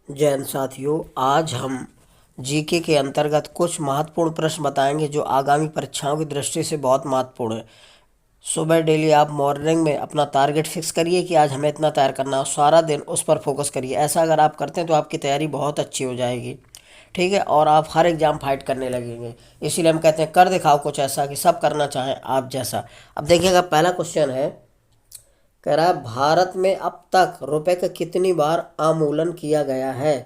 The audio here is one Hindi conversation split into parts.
जय हिंद साथियों। आज हम जीके के अंतर्गत कुछ महत्वपूर्ण प्रश्न बताएंगे जो आगामी परीक्षाओं की दृष्टि से बहुत महत्वपूर्ण है। सुबह डेली आप मॉर्निंग में अपना टारगेट फिक्स करिए कि आज हमें इतना तैयार करना है, सारा दिन उस पर फोकस करिए। ऐसा अगर आप करते हैं तो आपकी तैयारी बहुत अच्छी हो जाएगी। ठीक है, और आप हर एग्जाम फाइट करने लगेंगे। इसीलिए हम कहते हैं कर दिखाओ कुछ ऐसा कि सब करना चाहें आप जैसा। अब देखिएगा, पहला क्वेश्चन है, कह रहा है भारत में अब तक रुपए का कितनी बार अवमूल्यन किया गया है।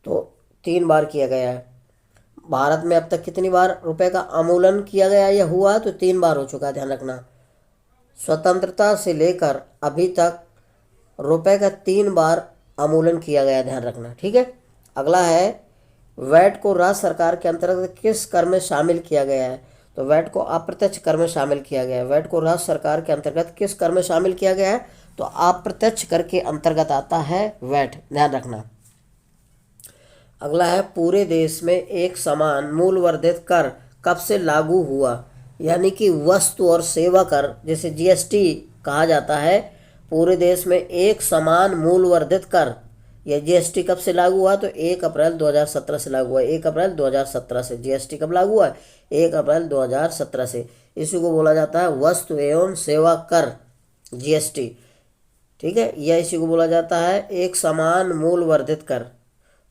तो 3 बार किया गया है। भारत में अब तक कितनी बार रुपए का अवमूल्यन किया गया या हुआ है, तो 3 बार हो चुका है, ध्यान रखना। स्वतंत्रता से लेकर अभी तक रुपए का 3 बार अवमूल्यन किया गया, ध्यान रखना। ठीक है, अगला है, वैट को राज्य सरकार के अंतर्गत किस कर में शामिल किया गया है। तो वैट को अप्रत्यक्ष कर में शामिल किया गया है। वैट को राज्य सरकार के अंतर्गत किस कर में शामिल किया गया है, तो अप्रत्यक्ष कर के अंतर्गत आता है वैट, ध्यान रखना। अगला है, पूरे देश में एक समान मूल्य वर्धित कर कब से लागू हुआ। यानी कि वस्तु और सेवा कर, जैसे जीएसटी कहा जाता है, पूरे देश में एक समान मूल्य वर्धित कर, यह जीएसटी कब से लागू हुआ, तो 1 अप्रैल 2017 से लागू हुआ। 1 अप्रैल 2017 से जीएसटी कब लागू हुआ है, 1 अप्रैल 2017 से। इसी को बोला जाता है वस्तु एवं सेवा कर, जीएसटी। ठीक है, यह इसी को बोला जाता है एक समान मूल्य वर्धित कर।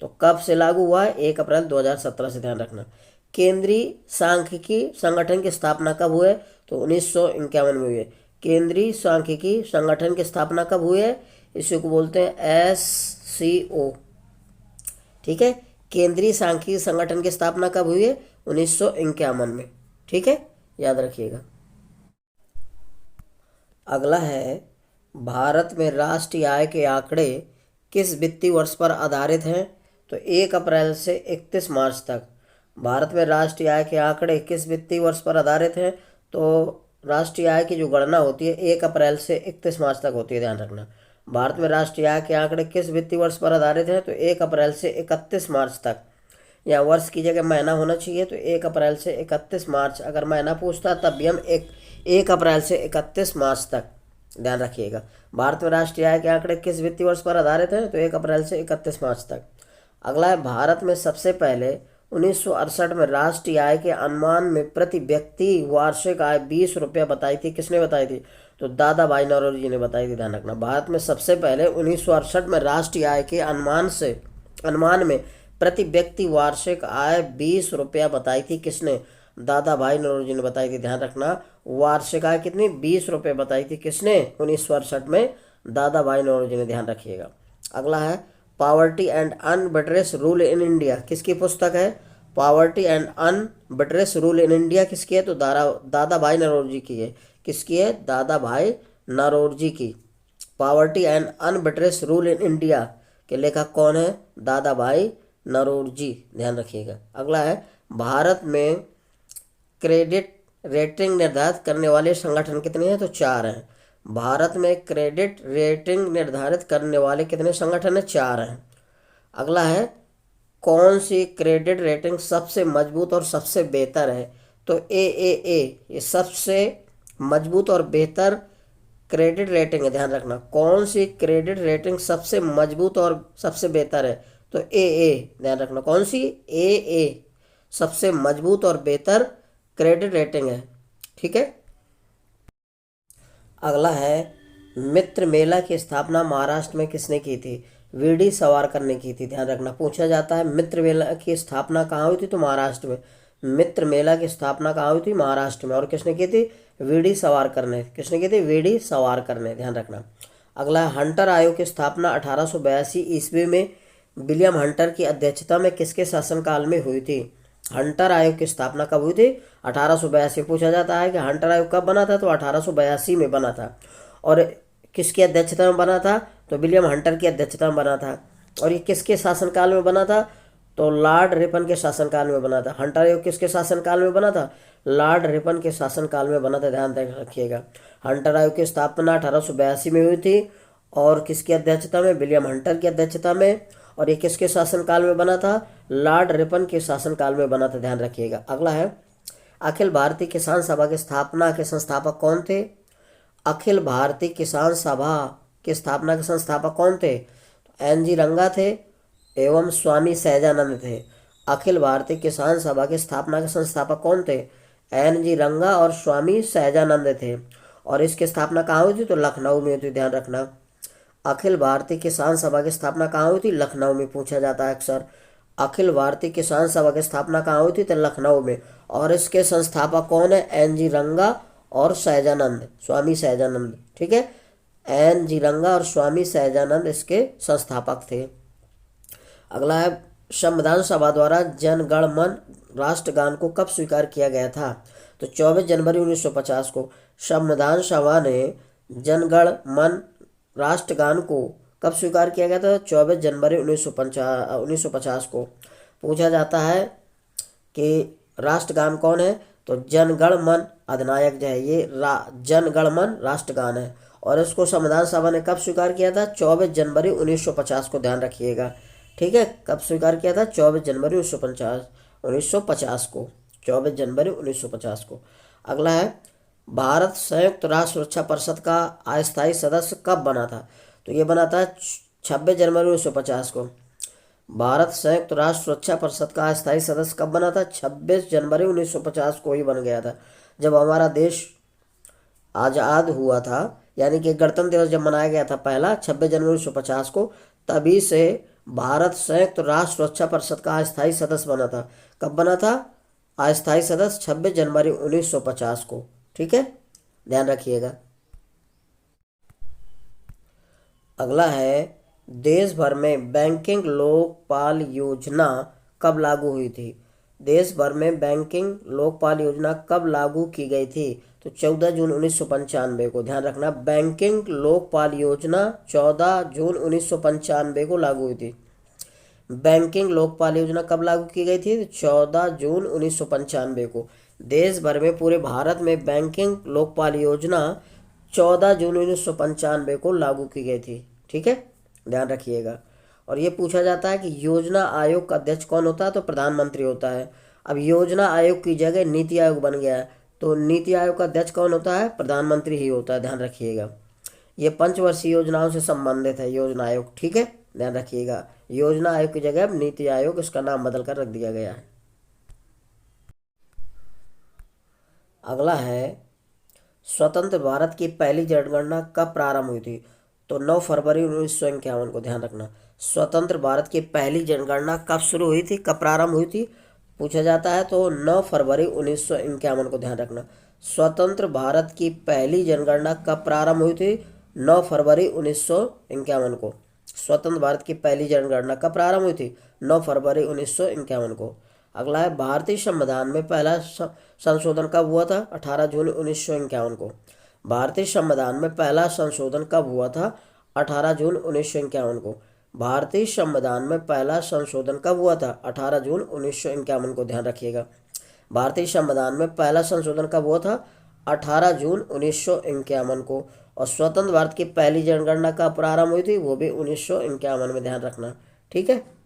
तो कब से लागू हुआ है, 1 अप्रैल 2017 से, ध्यान रखना। केंद्रीय सांख्यिकी संगठन की स्थापना कब हुई है, तो 1951 में हुई है। केंद्रीय सांख्यिकी संगठन की स्थापना कब हुई है, इसी को बोलते हैं SCO। ठीक है, केंद्रीय सांख्यिकी संगठन की स्थापना कब हुई है, 1951 में। ठीक है, याद रखिएगा। अगला है, भारत में राष्ट्रीय आय के आंकड़े किस वित्तीय वर्ष पर आधारित हैं। तो 1 अप्रैल से 31 मार्च तक भारत में राष्ट्रीय आय के आंकड़े किस वित्तीय वर्ष पर आधारित हैं। तो राष्ट्रीय आय की जो गणना होती है 1 अप्रैल से 31 मार्च तक होती है, ध्यान रखना। भारत में राष्ट्रीय आय के आंकड़े किस वित्तीय वर्ष पर आधारित हैं, तो 1 अप्रैल से 31 मार्च तक। या वर्ष की जगह महीना होना चाहिए, तो 1 अप्रैल से 31 मार्च। अगर महीना पूछता तब भी हम 1 अप्रैल से 31 मार्च तक, ध्यान रखिएगा। भारत में राष्ट्रीय आय के आंकड़े किस वित्तीय वर्ष पर आधारित हैं, तो 1 अप्रैल से 31 मार्च तक। अगला है, भारत में सबसे पहले 1968 में राष्ट्रीय आय के अनुमान में प्रति व्यक्ति वार्षिक आय 20 रुपया बताई थी। किसने बताई थी, तो दादा भाई नौरोजी जी ने बताई थी, ध्यान रखना। भारत में सबसे पहले 1968 में राष्ट्रीय आय के अनुमान में प्रति व्यक्ति वार्षिक आय 20 रुपया बताई थी। किसने, दादा भाई नौरोजी ने बताई थी, ध्यान रखना। वार्षिक आय कितनी, 20 रुपये बताई थी। किसने, 1968 में दादा भाई नौरोजी ने, ध्यान रखिएगा। अगला है, poverty and unBritish rule in India किसकी पुस्तक है। Poverty and unBritish rule in India किसकी है, तो दादा भाई नौरोजी की है। किसकी है, दादा भाई नौरोजी की। Poverty and unBritish rule in India के लेखक कौन है, दादा भाई नौरोजी, ध्यान रखिएगा। अगला है, भारत में क्रेडिट रेटिंग निर्धारित करने वाले संगठन कितने हैं, तो 4 हैं। भारत में क्रेडिट रेटिंग निर्धारित करने वाले कितने संगठन हैं, 4 हैं। अगला है, कौन सी क्रेडिट रेटिंग सबसे मजबूत और सबसे बेहतर है, तो AAA ये सबसे मजबूत और बेहतर क्रेडिट रेटिंग है, ध्यान रखना। कौन सी क्रेडिट रेटिंग सबसे मजबूत और सबसे बेहतर है, तो AA, ध्यान रखना। कौन सी, AA सबसे मजबूत और बेहतर क्रेडिट रेटिंग है। ठीक है, अगला है, मित्र मेला की स्थापना महाराष्ट्र में किसने की थी, VD सावरकर ने की थी, ध्यान रखना। पूछा जाता है मित्र मेला की स्थापना कहाँ हुई थी, तो महाराष्ट्र में। मित्र मेला की स्थापना कहाँ हुई थी, महाराष्ट्र में। और किसने की थी, VD सावरकर ने। किसने की थी, VD सावरकर ने, ध्यान रखना। अगला है, हंटर आयोग की स्थापना 1882 ईस्वी में विलियम हंटर की अध्यक्षता में किसके शासनकाल में हुई थी। हंटर आयोग की स्थापना कब हुई थी, 1882। पूछा जाता है कि हंटर आयोग कब बना था, तो 1882 में बना था। और किसकी अध्यक्षता में बना था, तो विलियम हंटर की अध्यक्षता में बना था। और ये किसके शासनकाल में बना था, तो लॉर्ड रिपन के शासनकाल में बना था। हंटर आयोग किसके शासनकाल में बना था, लॉर्ड रिपन के शासनकाल में बना था, ध्यान रखिएगा। हंटर आयोग की स्थापना 1882 में हुई थी। और किसकी अध्यक्षता में, विलियम हंटर की अध्यक्षता में। और ये किसके शासनकाल में बना था, लॉर्ड रिपन के शासनकाल में बना था, ध्यान रखिएगा। अगला है, अखिल भारतीय किसान सभा की स्थापना के संस्थापक कौन थे। अखिल भारतीय किसान सभा की स्थापना के संस्थापक कौन थे, NG रंगा थे। एवं स्वामी सहजानंद थे। अखिल भारतीय किसान सभा की स्थापना के संस्थापक कौन थे? एन जी रंगा और स्वामी सहजानंद थे। और इसकी स्थापना कहाँ हुई थी? तो लखनऊ में हुई थी, ध्यान रखना। अखिल भारतीय किसान सभा की स्थापना कहाँ हुई थी? लखनऊ में, पूछा जाता है अक्सर। अखिल भारतीय किसान सभा की स्थापना कहाँ हुई थी? तो लखनऊ में। और इसके संस्थापक कौन है? एन जी रंगा और सहजानंद, स्वामी सहजानंद। ठीक है, एन जी रंगा और स्वामी सहजानंद इसके संस्थापक थे। अगला है, संविधान सभा द्वारा जन गण मन राष्ट्रगान को कब स्वीकार किया गया था? तो 24 जनवरी 1950 को। संविधान सभा ने जन गण मन राष्ट्रगान को कब स्वीकार किया गया था? 24 जनवरी 1950 को। पूछा जाता है कि राष्ट्रगान कौन है? तो जन गण मन अधिनायक जो है ये जन गण मन राष्ट्रगान है। और इसको संविधान सभा ने कब स्वीकार किया था? 24 जनवरी 1950 को, ध्यान रखिएगा। ठीक है, कब स्वीकार किया था? 24 जनवरी 1950 को, 24 जनवरी 1950 को। अगला है, भारत संयुक्त राष्ट्र सुरक्षा परिषद का अस्थायी सदस्य कब बना था? तो ये बना था 26 जनवरी 1950 को। भारत संयुक्त राष्ट्र सुरक्षा परिषद का अस्थायी सदस्य कब बना था? 26 जनवरी 1950 को ही बन गया था, जब हमारा देश आज़ाद हुआ था, यानी कि गणतंत्र दिवस जब मनाया गया था पहला 26 जनवरी 1950 को, तभी से भारत संयुक्त राष्ट्र सुरक्षा परिषद का अस्थायी सदस्य बना था। कब बना था अस्थायी सदस्य? 26 जनवरी 1950 को। ठीक है, ध्यान रखिएगा। अगला है, देश भर में बैंकिंग लोकपाल योजना कब लागू हुई थी? देश भर में बैंकिंग लोकपाल योजना कब लागू की गई थी? तो 14 जून 1995 को, ध्यान रखना। बैंकिंग लोकपाल योजना 14 जून 1995 को लागू हुई थी। बैंकिंग लोकपाल योजना कब लागू की गई थी? 14 जून 1995 को। देश भर में, पूरे भारत में बैंकिंग लोकपाल योजना 14 जून 1995 को लागू की गई थी। ठीक है, ध्यान रखिएगा। और ये पूछा जाता है कि योजना आयोग का अध्यक्ष कौन होता है? तो प्रधानमंत्री होता है। अब योजना आयोग की जगह नीति आयोग बन गया है, तो नीति आयोग का अध्यक्ष कौन होता है? प्रधानमंत्री ही होता है, ध्यान रखिएगा। ये पंचवर्षीय योजनाओं से संबंधित है योजना आयोग। ठीक है, ध्यान रखिएगा। योजना आयोग की जगह अब नीति आयोग, इसका नाम बदल कर रख दिया गया है। अगला है, स्वतंत्र भारत की पहली जनगणना कब प्रारंभ हुई थी? तो 9 फरवरी 1951 को, ध्यान रखना। स्वतंत्र भारत की पहली जनगणना कब शुरू हुई थी, कब प्रारंभ हुई थी? पूछा जाता है, तो 9 फरवरी 1951 को, ध्यान रखना। स्वतंत्र भारत की पहली जनगणना कब प्रारंभ हुई थी? 9 फरवरी 1951 को। स्वतंत्र भारत की पहली जनगणना कब प्रारंभ हुई थी? 9 फरवरी 1951 को। अगला है, भारतीय संविधान में पहला संशोधन कब हुआ था? 18 जून 1951 को। भारतीय संविधान में पहला संशोधन कब हुआ था? 18 जून 1951 को। भारतीय संविधान में पहला संशोधन कब हुआ था? 18 जून 1951 को, ध्यान रखिएगा। भारतीय संविधान में पहला संशोधन कब हुआ था? 18 जून 1951 को। और स्वतंत्र भारत की पहली जनगणना कब प्रारंभ हुई थी? वो भी 1951 में, ध्यान रखना। ठीक है।